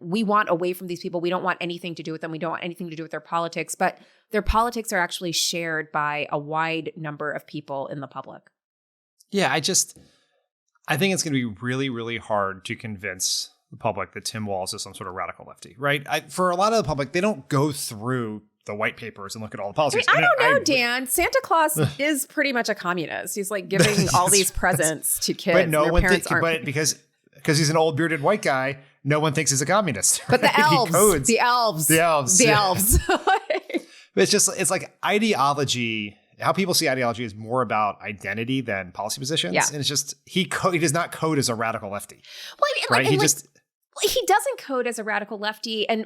we want away from these people. We don't want anything to do with them. We don't want anything to do with their politics, but their politics are actually shared by a wide number of people in the public. Yeah, I think it's going to be really, really hard to convince the public that Tim Walz is some sort of radical lefty, right? For a lot of the public, they don't go through the white papers and look at all the policies. I don't know, Dan. Santa Claus is pretty much a communist. He's giving all these presents to kids. But no one thinks, because he's an old bearded white guy, no one thinks he's a communist. But the elves, the elves. It's ideology. How people see ideology is more about identity than policy positions. Yeah. And it's just, he does not code as a radical lefty. Well, he doesn't code as a radical lefty. And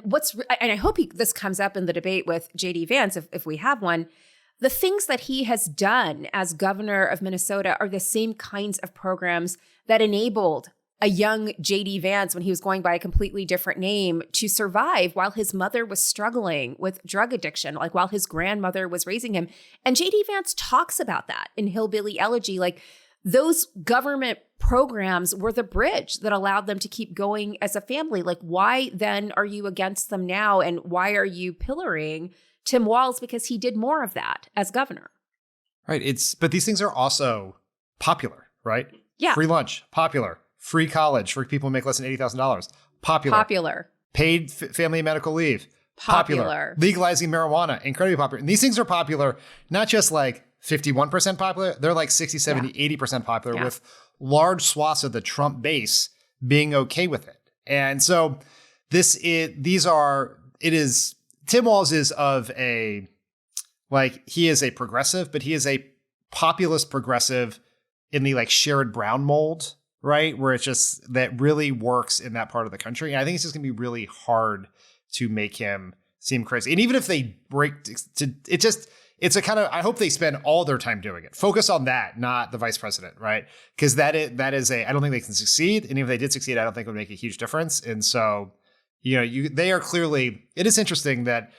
I hope this comes up in the debate with J.D. Vance, if we have one. The things that he has done as governor of Minnesota are the same kinds of programs that enabled a young J.D. Vance, when he was going by a completely different name, to survive while his mother was struggling with drug addiction, while his grandmother was raising him. And J.D. Vance talks about that in Hillbilly Elegy. Those government programs were the bridge that allowed them to keep going as a family. Why then are you against them now? And why are you pillaring Tim Walz? Because he did more of that as governor. Right. But these things are also popular, right? Yeah. Free lunch, popular. Free college for people who make less than $80,000. Popular. Paid family and medical leave. Popular. Legalizing marijuana. Incredibly popular. And these things are popular, not just 51% popular. They're 60, 70, 80% popular, with large swaths of the Trump base being okay with it. And so Tim Walz is he is a progressive, but he is a populist progressive in the Sherrod Brown mold, right? Where it's just that really works in that part of the country. And I think it's just going to be really hard to make him seem crazy. And even if they break it's a kind of, I hope they spend all their time doing it. Focus on that, not the vice president, right? Because that is I don't think they can succeed. And if they did succeed, I don't think it would make a huge difference. And so, they are clearly, it is interesting that,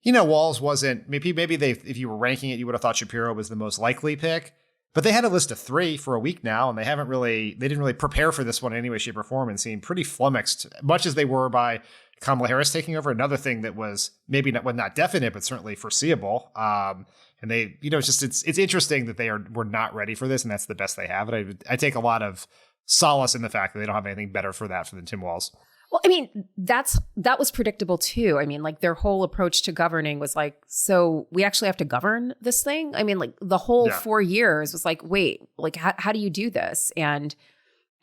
Walz wasn't, maybe if you were ranking it, you would have thought Shapiro was the most likely pick. But they had a list of 3 for a week now, and they didn't really prepare for this one in any way, shape, or form, and seemed pretty flummoxed, much as they were by Kamala Harris taking over. Another thing that was maybe not definite, but certainly foreseeable. And they, it's interesting that were not ready for this, and that's the best they have. And I take a lot of solace in the fact that they don't have anything better for that than Tim Walz. Well, I mean, that was predictable too. I mean, like their whole approach to governing was like, so we actually have to govern this thing? I mean, like the whole 4 years was like, wait, like how do you do this? And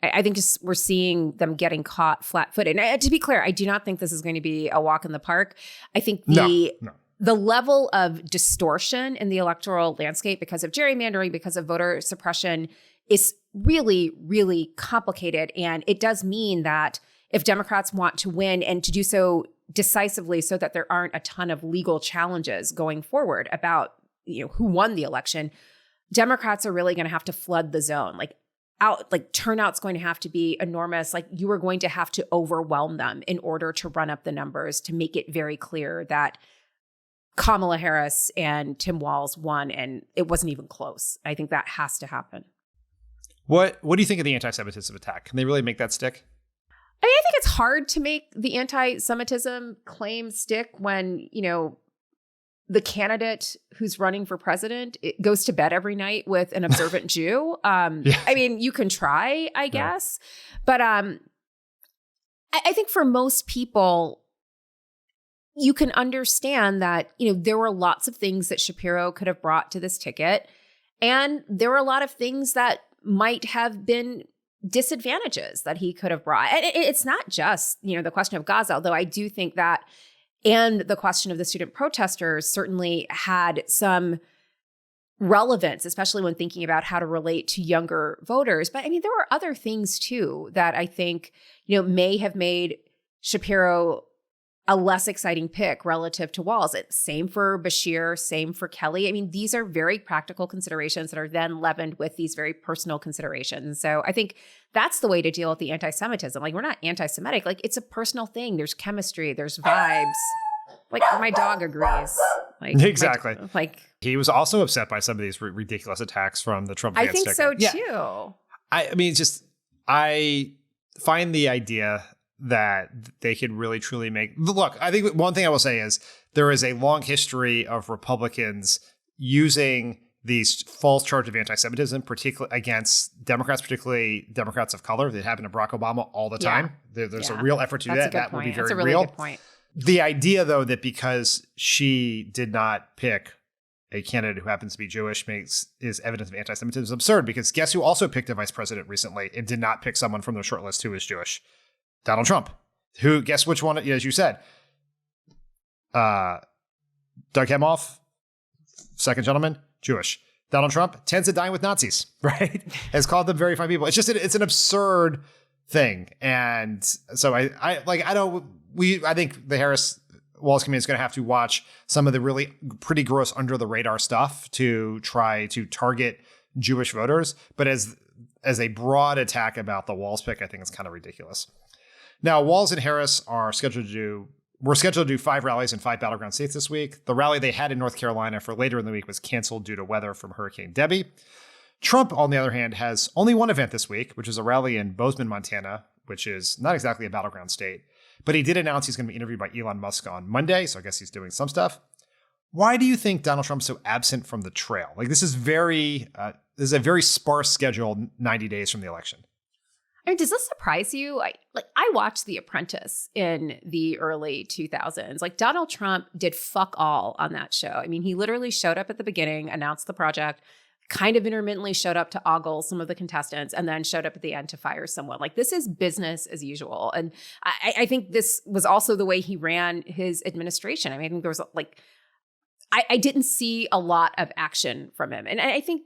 I think just we're seeing them getting caught flat-footed. And to be clear, I do not think this is going to be a walk in the park. I think the level of distortion in the electoral landscape because of gerrymandering, because of voter suppression is really, really complicated. And it does mean that if Democrats want to win and to do so decisively so that there aren't a ton of legal challenges going forward about who won the election, Democrats are really going to have to flood the zone. Turnout's going to have to be enormous. Like you are going to have to overwhelm them in order to run up the numbers to make it very clear that Kamala Harris and Tim Walz won, and it wasn't even close. I think that has to happen. What do you think of the anti-Semitism attack? Can they really make that stick? I mean, I think it's hard to make the anti-Semitism claim stick when, the candidate who's running for president goes to bed every night with an observant Jew. I mean, you can try, I guess. But I think for most people, you can understand that, there were lots of things that Shapiro could have brought to this ticket. And there were a lot of things that might have been disadvantages that he could have brought. And it's not just, the question of Gaza, although I do think that, and the question of the student protesters certainly had some relevance, especially when thinking about how to relate to younger voters. But I mean, there were other things too that I think, may have made Shapiro a less exciting pick relative to Walz. Same for Bashir, same for Kelly. I mean, these are very practical considerations that are then leavened with these very personal considerations. So I think that's the way to deal with the anti-Semitism. Like, we're not anti-Semitic. Like, it's a personal thing. There's chemistry. There's vibes. Like, my dog agrees. Like, exactly. He was also upset by some of these ridiculous attacks from the Trump Vance I think ticket. so, too. I mean, I find the idea that they could really truly look, I think one thing I will say is there is a long history of Republicans using these false charges of anti-Semitism, particularly against Democrats, particularly Democrats of color. That happened to Barack Obama all the time. There's a real effort to do that. That would be very real. That's a really good point. The idea, though, that because she did not pick a candidate who happens to be Jewish is evidence of anti-Semitism is absurd, because guess who also picked a vice president recently and did not pick someone from the short list who is Jewish? Donald Trump. Who, guess which one, as you said, Doug Emhoff, second gentleman, Jewish. Donald Trump tends to dine with Nazis, right? Has called them very fine people. It's just, it's an absurd thing. And so I think the Harris Walz committee is going to have to watch some of the really pretty gross under the radar stuff to try to target Jewish voters. But as a broad attack about the Walz pick, I think it's kind of ridiculous. Now, Walz and Harris were scheduled to do 5 rallies in 5 battleground states this week. The rally they had in North Carolina for later in the week was canceled due to weather from Hurricane Debbie. Trump, on the other hand, has only one event this week, which is a rally in Bozeman, Montana, which is not exactly a battleground state. But he did announce he's going to be interviewed by Elon Musk on Monday, so I guess he's doing some stuff. Why do you think Donald Trump's so absent from the trail? Like, this is a very sparse schedule 90 days from the election. I mean, does this surprise you? I watched The Apprentice in the early 2000s. Like, Donald Trump did fuck all on that show. I mean, he literally showed up at the beginning, announced the project, kind of intermittently showed up to ogle some of the contestants, and then showed up at the end to fire someone. Like, this is business as usual. And I think this was also the way he ran his administration. I mean, I think there was I didn't see a lot of action from him. And I think,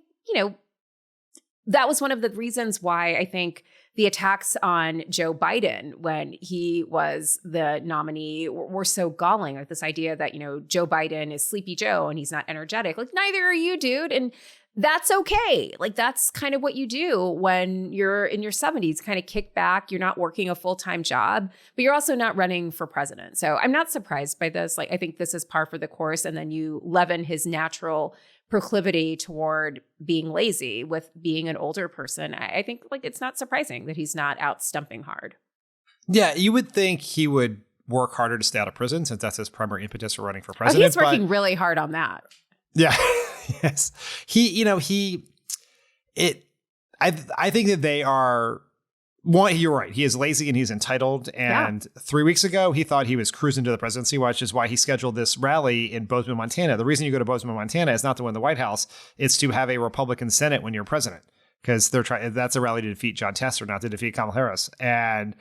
that was one of the reasons why I think the attacks on Joe Biden when he was the nominee were so galling. Like this idea that, Joe Biden is Sleepy Joe and he's not energetic. Like, neither are you, dude. And that's okay. Like, that's kind of what you do when you're in your 70s, kind of kick back. You're not working a full-time job, but you're also not running for president. So I'm not surprised by this. Like, I think this is par for the course. And then you leaven his natural proclivity toward being lazy with being an older person. I think it's not surprising that he's not out stumping hard. Yeah, you would think he would work harder to stay out of prison since that's his primary impetus for running for president. He's working really hard on that. Yeah. Yes. I think that they are, one, you're right. He is lazy and he's entitled. And 3 weeks ago, he thought he was cruising to the presidency, which is why he scheduled this rally in Bozeman, Montana. The reason you go to Bozeman, Montana is not to win the White House. It's to have a Republican Senate when you're president, because that's a rally to defeat Jon Tester, not to defeat Kamala Harris. And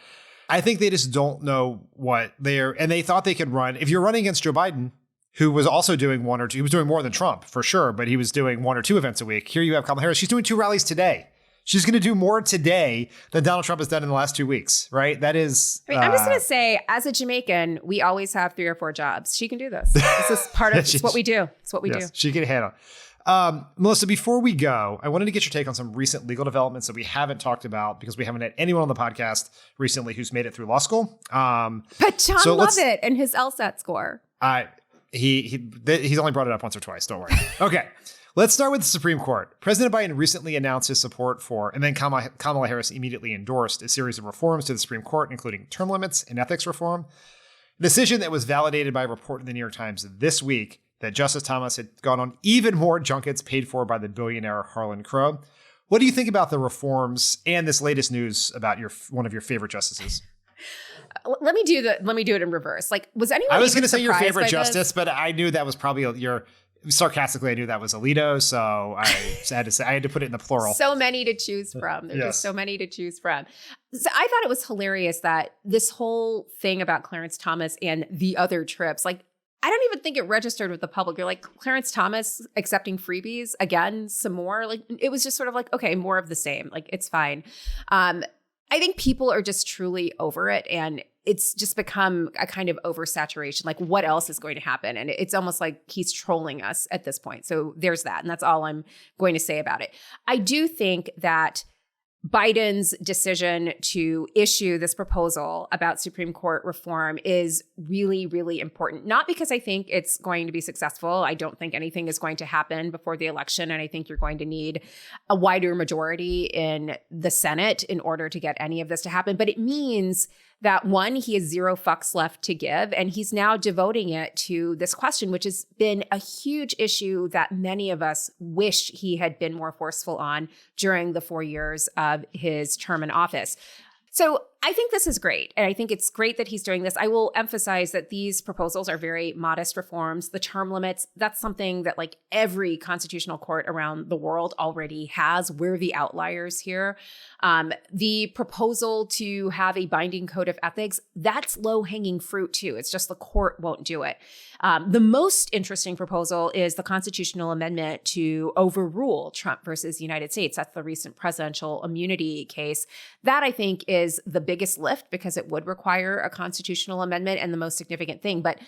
I think they just don't know and they thought they could run. If you're running against Joe Biden, who was also doing one or two, he was doing more than Trump for sure, but he was doing 1 or 2 events a week. Here you have Kamala Harris. She's doing 2 rallies today. She's going to do more today than Donald Trump has done in the last 2 weeks, right? That is. I'm just going to say, as a Jamaican, we always have 3 or 4 jobs. She can do this. This is part of it's what we do. It's what we do. She can handle it. Melissa, before we go, I wanted to get your take on some recent legal developments that we haven't talked about because we haven't had anyone on the podcast recently who's made it through law school. But Jon Lovett and his LSAT score. He's only brought it up once or twice. Don't worry. Okay. Let's start with the Supreme Court. President Biden recently announced his support for, and then Kamala Harris immediately endorsed a series of reforms to the Supreme Court, including term limits and ethics reform. A decision that was validated by a report in the New York Times this week that Justice Thomas had gone on even more junkets paid for by the billionaire Harlan Crow. What do you think about the reforms and this latest news about one of your favorite justices? Let me do it in reverse. Like, was anyone? I was going to say your favorite justice, justice, but I knew that was probably sarcastically. I knew that was Alito, so I had to put it in the plural. So many to choose from. There's just so many to choose from. So I thought it was hilarious that this whole thing about Clarence Thomas and the other trips, like, I don't even think it registered with the public. You're like, Clarence Thomas accepting freebies again, some more. Like, it was just sort of like, okay, more of the same. Like, it's fine. I think people are just truly over it, and it's just become a kind of oversaturation. Like, what else is going to happen? And it's almost like he's trolling us at this point. So there's that. And that's all I'm going to say about it. I do think that Biden's decision to issue this proposal about Supreme Court reform is really, really important. Not because I think it's going to be successful. I don't think anything is going to happen before the election. And I think you're going to need a wider majority in the Senate in order to get any of this to happen. But it means that, one, he has 0 fucks left to give, and he's now devoting it to this question, which has been a huge issue that many of us wish he had been more forceful on during the 4 years of his term in office. So I think this is great. And I think it's great that he's doing this. I will emphasize that these proposals are very modest reforms. The term limits, that's something that like every constitutional court around the world already has. We're the outliers here. The proposal to have a binding code of ethics, that's low-hanging fruit too. It's just the court won't do it. The most interesting proposal is the constitutional amendment to overrule Trump versus United States. That's the recent presidential immunity case. That, I think, is the biggest lift because it would require a constitutional amendment and the most significant thing. But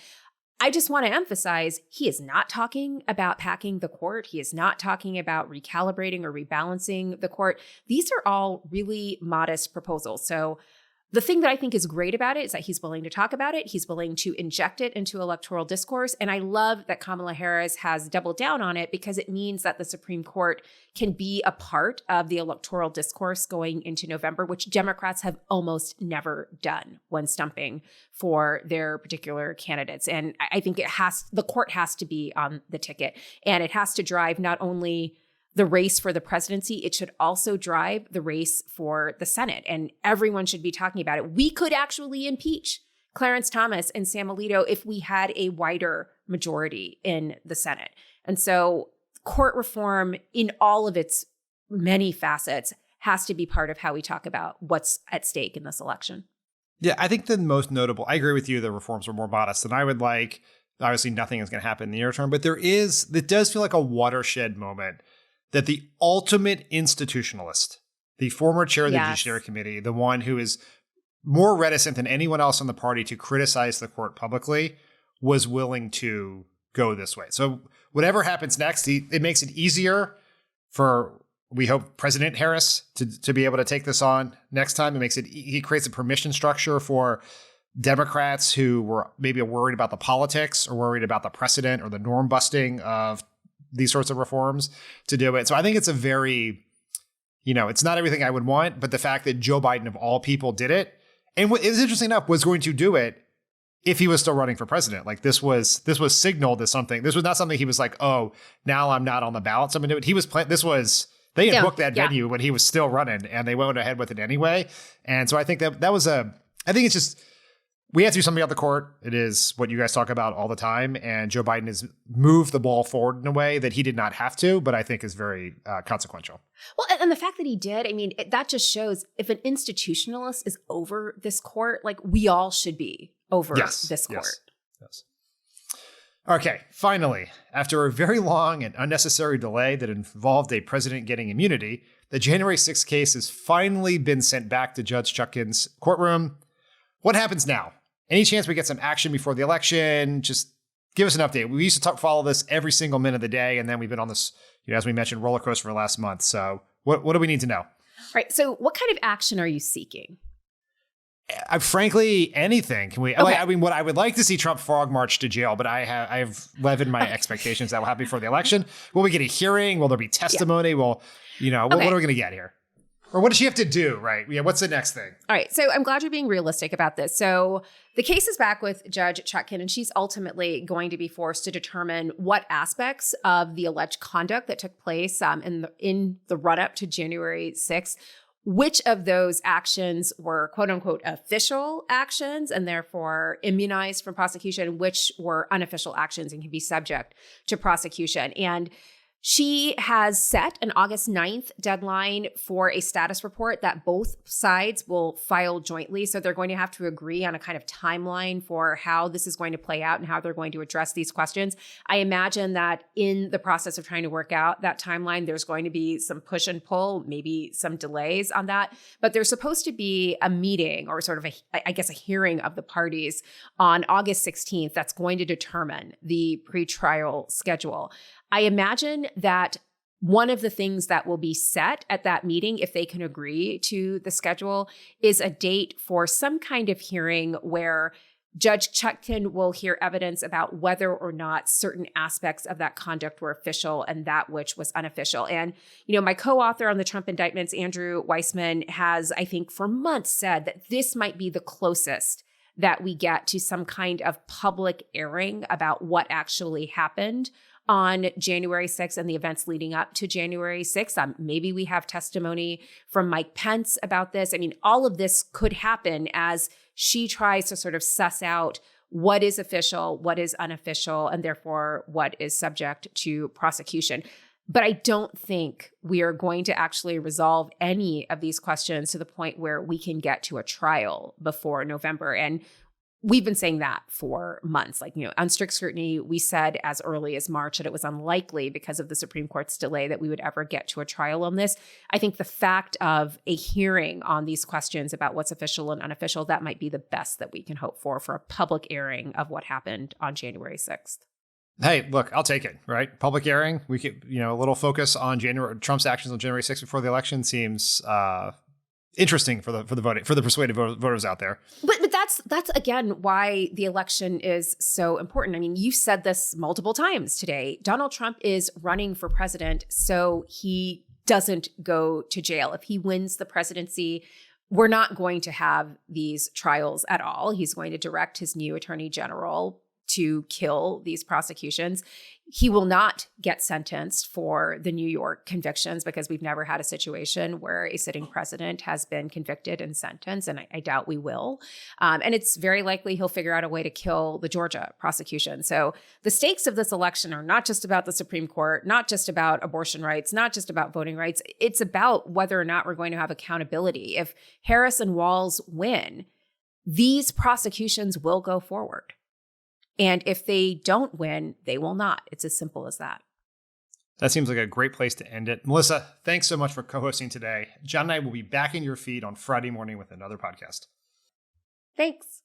I just want to emphasize, he is not talking about packing the court. He is not talking about recalibrating or rebalancing the court. These are all really modest proposals. So the thing that I think is great about it is that he's willing to talk about it. He's willing to inject it into electoral discourse. And I love that Kamala Harris has doubled down on it because it means that the Supreme Court can be a part of the electoral discourse going into November, which Democrats have almost never done when stumping for their particular candidates. And I think the court has to be on the ticket, and it has to drive not only the race for the presidency, it should also drive the race for the Senate. And everyone should be talking about it. We could actually impeach Clarence Thomas and Sam Alito if we had a wider majority in the Senate. And so court reform in all of its many facets has to be part of how we talk about what's at stake in this election. Yeah, I think the most notable, I agree with you, the reforms are more modest than I would like. Obviously, nothing is going to happen in the near term, but it does feel like a watershed moment that the ultimate institutionalist, the former chair of the Yes. Judiciary Committee, the one who is more reticent than anyone else in the party to criticize the court publicly, was willing to go this way. So whatever happens next, it makes it easier for, we hope, President Harris to be able to take this on next time. He creates a permission structure for Democrats who were maybe worried about the politics or worried about the precedent or the norm busting of these sorts of reforms to do it. So I think it's a very, it's not everything I would want, but the fact that Joe Biden of all people did it, and what is interesting enough, was going to do it if he was still running for president. Like this was signaled as something. This was not something he was like, oh, now I'm not on the ballot, so I'm gonna do it. He was they had booked that venue when he was still running, and they went ahead with it anyway. And so I think that was I think it's just, we have to do something about the court. It is what you guys talk about all the time. And Joe Biden has moved the ball forward in a way that he did not have to, but I think is very consequential. Well, and the fact that he did, that just shows if an institutionalist is over this court, like we all should be over this court. Yes. Okay, finally, after a very long and unnecessary delay that involved a president getting immunity, the January 6th case has finally been sent back to Judge Chutkan's courtroom. What happens now? Any chance we get some action before the election? Just give us an update. We used to follow this every single minute of the day, and then we've been on this, as we mentioned, roller coaster for the last month. So what do we need to know? All right. So what kind of action are you seeking? Frankly, anything. Can we? Okay. What I would like to see Trump frog march to jail, but I've leavened my expectations that will happen before the election. Will we get a hearing? Will there be testimony? Yeah. What are we going to get here? Or what does she have to do, right? Yeah, what's the next thing? All right. So I'm glad you're being realistic about this. So the case is back with Judge Chutkan, and she's ultimately going to be forced to determine what aspects of the alleged conduct that took place in the run-up to January 6th, which of those actions were quote-unquote official actions and therefore immunized from prosecution, which were unofficial actions and can be subject to prosecution. And she has set an August 9th deadline for a status report that both sides will file jointly. So they're going to have to agree on a kind of timeline for how this is going to play out and how they're going to address these questions. I imagine that in the process of trying to work out that timeline, there's going to be some push and pull, maybe some delays on that. But there's supposed to be a meeting or sort of a hearing of the parties on August 16th that's going to determine the pretrial schedule. I imagine that one of the things that will be set at that meeting, if they can agree to the schedule, is a date for some kind of hearing where Judge Chutkan will hear evidence about whether or not certain aspects of that conduct were official and that which was unofficial. And, my co-author on the Trump indictments, Andrew Weissman, has, I think, for months said that this might be the closest that we get to some kind of public airing about what actually happened on January 6th and the events leading up to January 6th. Maybe we have testimony from Mike Pence about this. All of this could happen as she tries to sort of suss out what is official, what is unofficial, and therefore what is subject to prosecution. But I don't think we are going to actually resolve any of these questions to the point where we can get to a trial before November. And we've been saying that for months. On strict scrutiny, we said as early as March that it was unlikely because of the Supreme Court's delay that we would ever get to a trial on this. I think the fact of a hearing on these questions about what's official and unofficial, that might be the best that we can hope for a public airing of what happened on January 6th. Hey, look, I'll take it, right? Public airing. We could, a little focus on Trump's actions on January 6th before the election seems interesting for the persuaded voters out there. But that's again why the election is so important. You said this multiple times today. Donald Trump is running for president so he doesn't go to jail. If he wins the presidency, we're not going to have these trials at all. He's going to direct his new attorney general to kill these prosecutions. He will not get sentenced for the New York convictions because we've never had a situation where a sitting president has been convicted and sentenced, and I doubt we will. And it's very likely he'll figure out a way to kill the Georgia prosecution. So the stakes of this election are not just about the Supreme Court, not just about abortion rights, not just about voting rights. It's about whether or not we're going to have accountability. If Harris and Walz win, these prosecutions will go forward. And if they don't win, they will not. It's as simple as that. That seems like a great place to end it. Melissa, thanks so much for co-hosting today. Jon and I will be back in your feed on Friday morning with another podcast. Thanks.